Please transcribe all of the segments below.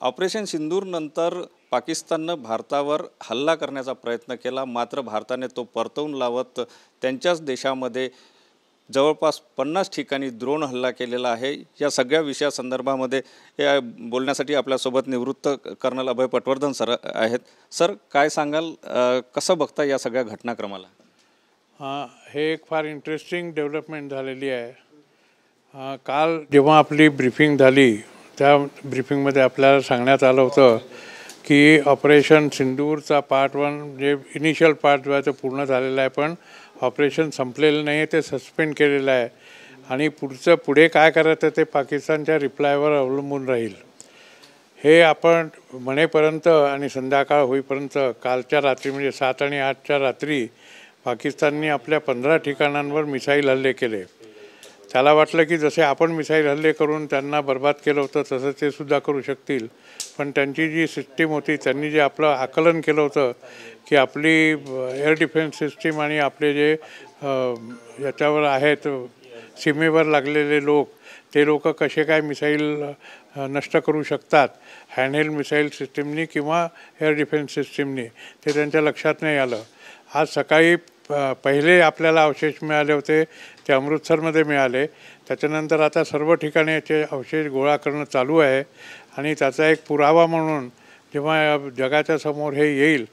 Operation सिंदूर नंतर पाकिस्ताननं भारतावर हल्ला करण्याचा प्रयत्न केला, मात्र भारताने तो परतवून लावत त्यांच्याच देशामध्ये जवळपास 50 ठिकाणी ड्रोन हल्ला केलेला आहे। या सगळ्या विषयासंदर्भामध्ये बोलण्यासाठी आपल्यासोबत निवृत्त कर्नल अभय पटवर्धन सर आहेत। सर, काय सांगाल, कसं बघता या सगळ्या घटनाक्रमाला? हे एक फार इंटरेस्टिंग डेव्हलपमेंट झालेली आहे। काल जेव्हा आपली ब्रीफिंग झाली त्या ब्रीफिंगमध्ये आपल्याला सांगण्यात आलं होतं की ऑपरेशन सिंदूरचा पार्ट 1 जे इनिशियल पार्ट जो आहे तो पूर्ण झालेला आहे, पण ऑपरेशन संपलेलं नाही आहे, ते सस्पेंड केलेलं आहे आणि पुढे काय करायचं ते पाकिस्तानच्या रिप्लायवर अवलंबून राहील। हे आपण म्हणेपर्यंत आणि संध्याकाळ होईपर्यंत कालच्या रात्री म्हणजे 7 आणि 8च्या रात्री पाकिस्तानने आपल्या 15 ठिकाणांवर मिसाईल हल्ले केले। त्याला वाटलं की जसे आपण मिसाईल हल्ले करून त्यांना बर्बाद केलं होतं तसं ते सुद्धा करू शकतील, पण त्यांची जी सिस्टीम होती त्यांनी जे आपलं आकलन केलं होतं की आपली एअर डिफेन्स सिस्टीम आणि आपले जे याच्यावर आहेत सीमेवर लागलेले लोक, ते लोक कसे काय मिसाईल नष्ट करू शकतात हँडहेल्ड मिसाईल सिस्टीमनी किंवा एअर डिफेन्स सिस्टीमनी, ते त्यांच्या लक्षात नाही आलं। आज सकाळी पहिले आपल्याला अवशेष मिळाले होते ते अमृतसरमध्ये मिळाले, त्याच्यानंतर आता सर्व ठिकाणी याचे अवशेष गोळा करणं चालू आहे आणि त्याचा एक पुरावा म्हणून जेव्हा जगाच्या समोर हे येईल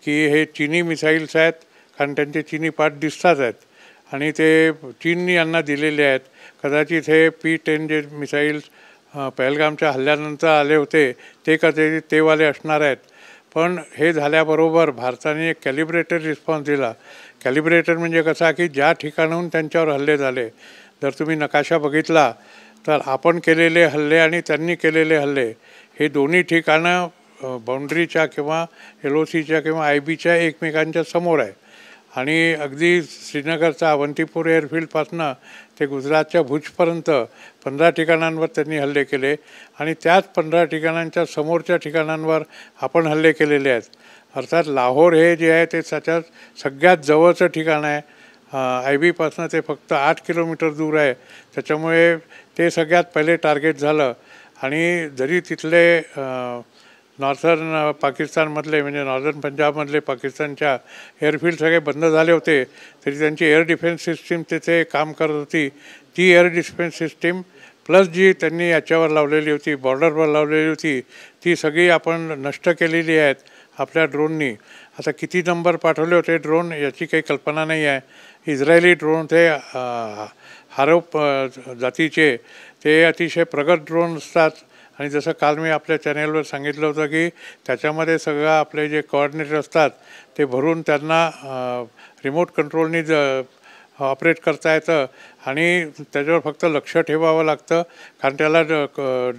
की हे चीनी मिसाईल्स आहेत, कारण त्यांचे चीनी पार्ट दिसतात आहेत आणि ते चीननी यांना दिलेले आहेत। कदाचित हे P-10 जे मिसाईल्स पहलगामच्या हल्ल्यानंतर आले होते ते कदाचित तेवाले असणार आहेत, पण हे झाल्याबरोबर भारताने एक कॅलिब्रेटेड रिस्पॉन्स दिला। कॅलिब्रेटेड म्हणजे कसा की ज्या ठिकाणाहून त्यांच्यावर हल्ले झाले, जर तुम्ही नकाशा बघितला तर आपण केलेले हल्ले आणि त्यांनी केलेले हल्ले हे दोन्ही ठिकाणं बाउंड्रीच्या किंवा LOCच्या किंवा IBच्या एकमेकांच्या समोर आहे आणि अगदी श्रीनगरचा अवंतीपूर एअरफील्डपासनं ते गुजरातच्या भुजपर्यंत 15 ठिकाणांवर त्यांनी हल्ले केले आणि त्याच 15 ठिकाणांच्या समोरच्या ठिकाणांवर आपण हल्ले केलेले आहेत। अर्थात लाहोर हे जे आहे ते त्याच्यात सगळ्यात जवळचं ठिकाण आहे, IBपासनं ते फक्त 8 किलोमीटर दूर आहे, त्याच्यामुळे ते सगळ्यात पहिले टार्गेट झालं। आणि जरी तिथले नॉर्थर्न पाकिस्तानमधले म्हणजे नॉर्दर्न पंजाबमधले पाकिस्तानच्या एअरफील्ड सगळे बंद झाले होते, तरी त्यांची एअर डिफेन्स सिस्टीम तिथे काम करत होती। ती एअर डिफेन्स सिस्टीम प्लस जी त्यांनी याच्यावर लावलेली होती, बॉर्डरवर लावलेली होती, ती सगळी आपण नष्ट केलेली आहेत आपल्या ड्रोननी। आता किती नंबर पाठवले होते ड्रोन याची काही कल्पना नाही आहे। इस्रायली ड्रोन ते हारोप जातीचे ते अतिशय प्रगत ड्रोन असतात आणि जसं काल मी आपल्या चॅनेलवर सांगितलं होतं की त्याच्यामध्ये सगळं आपले जे कोऑर्डिनेट असतात ते भरून त्यांना रिमोट कंट्रोलनी ऑपरेट करता येतं आणि त्याच्यावर फक्त लक्ष ठेवावं लागतं, कारण त्याला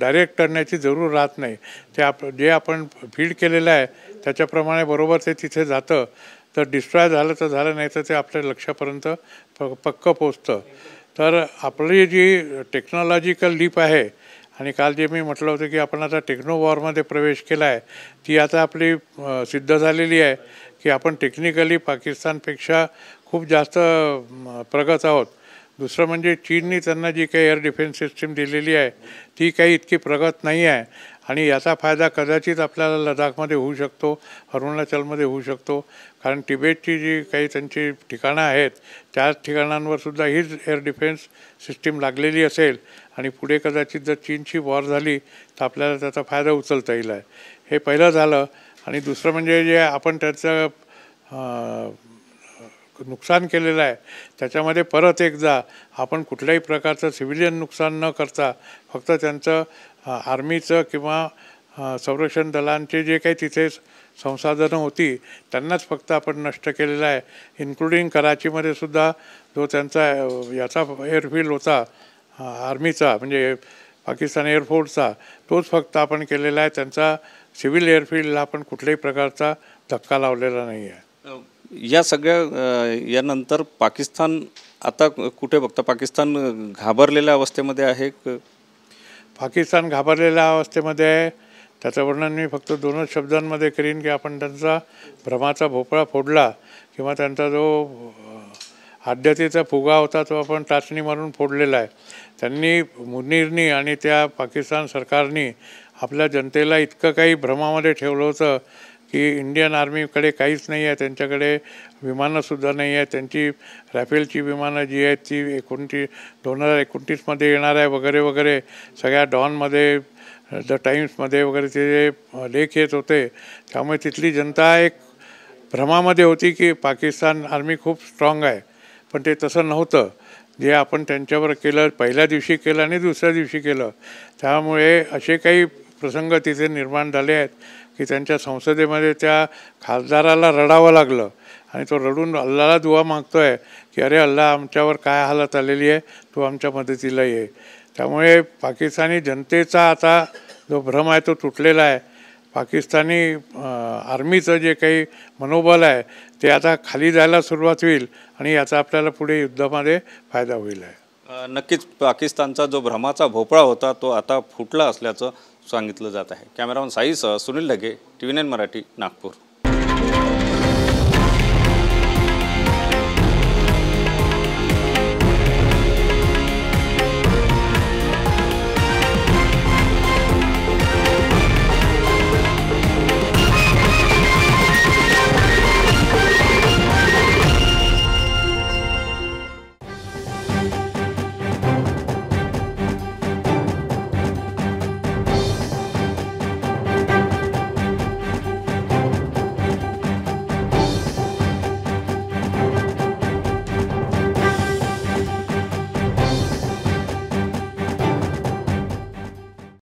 डायरेक्ट करण्याची जरूर राहत नाही। ते जे आपण फीड केलेलं आहे त्याच्याप्रमाणे बरोबर ते तिथे जातं, तर डिस्ट्रॉय झालं तर झालं, नाही तर ते आपल्या लक्षापर्यंत पक्कं पोचतं। तर आपली जी टेक्नॉलॉजिकल लीप आहे आणि काल जे मी म्हटलं होतं की आपण आता टेक्नो वॉरमध्ये प्रवेश केला आहे, ती आता आपली सिद्ध झालेली आहे की आपण टेक्निकली पाकिस्तानपेक्षा खूप जास्त प्रगत आहोत। दुसरं म्हणजे चीननी त्यांना जी काही एअर डिफेन्स सिस्टीम दिलेली आहे ती काही इतकी प्रगत नाही आहे आणि याचा फायदा कदाचित आपल्याला लडाखमध्ये होऊ शकतो, अरुणाचलमध्ये होऊ शकतो, कारण तिबेटची जी काही त्यांची ठिकाणं आहेत त्याच ठिकाणांवर सुद्धा हीच एअर डिफेन्स सिस्टीम लागलेली असेल आणि पुढे कदाचित जर चीनची वॉर झाली तर आपल्याला त्याचा फायदा उचलता येईल आहे। हे पहिलं झालं। आणि दुसरं म्हणजे जे आपण त्याचं नुकसान केलेलं आहे त्याच्यामध्ये परत एकदा आपण कुठल्याही प्रकारचं सिव्हिलियन नुकसान न करता फक्त त्यांचं आर्मीचं किंवा संरक्षण दलांचे जे काही तिथे संसाधनं होती त्यांनाच फक्त आपण नष्ट केलेलं आहे। इन्क्लुडिंग कराचीमध्ये सुद्धा जो त्यांचा याचा एअरफील्ड होता आर्मीचा म्हणजे पाकिस्तान एअरफोर्सचा, तोच फक्त आपण केलेला आहे। त्यांचा सिव्हिल एअरफील्डला आपण कुठल्याही प्रकारचा धक्का लावलेला नाही आहे। या सगळ्या यानंतर पाकिस्तान आता कुठे बघता? पाकिस्तान घाबरलेल्या अवस्थेमध्ये आहे? पाकिस्तान घाबरलेल्या अवस्थेमध्ये आहे त्याचं वर्णन मी फक्त 2च शब्दांमध्ये करीन की आपण त्यांचा भ्रमाचा भोपळा फोडला किंवा त्यांचा जो आद्यतेचा फुगा होता तो आपण टाचणी मारून फोडलेला आहे। त्यांनी मुनीरनी आणि त्या पाकिस्तान सरकारनी आपल्या जनतेला इतकं काही भ्रमामध्ये ठेवलं होतं की इंडियन आर्मीकडे काहीच नाही आहे, त्यांच्याकडे विमानंसुद्धा नाही आहे, त्यांची रॅफेलची विमानं जी आहेत ती 2029मध्ये येणार आहे वगैरे वगैरे. सगळ्या डॉनमध्ये, द टाइम्समध्ये वगैरे ते लेख येत होते. त्यामुळे तिथली जनता एक भ्रमामध्ये होती की पाकिस्तान आर्मी खूप स्ट्रॉंग आहे, पण ते तसं नव्हतं. जे आपण त्यांच्यावर केलं, पहिल्या दिवशी केलं आणि दुसऱ्या दिवशी केलं, त्यामुळे असे काही प्रसंग तिथे निर्माण झाले आहेत की त्यांच्या संसदेमध्ये त्या खासदाराला रडावं लागलं आणि तो रडून अल्लाला दुआ मागतो आहे की अरे अल्ला, आमच्यावर काय हालत आलेली आहे, तू आमच्या मदतीला ये. त्यामुळे पाकिस्तानी जनतेचा आता जो भ्रम आहे तो तुटलेला आहे. पाकिस्तानी आर्मीचं जे काही मनोबल आहे ते आता खाली जायला सुरुवात होईल आणि याचा आपल्याला पुढे युद्धामध्ये फायदा होईल आहे. नक्कीच पाकिस्तानचा जो भ्रमाचा भोपळा होता तो आता फुटला असल्याचं सांगितलं जात आहे. कॅमेरामन साईसह सुनील ढगे, TV9 मराठी, नागपूर.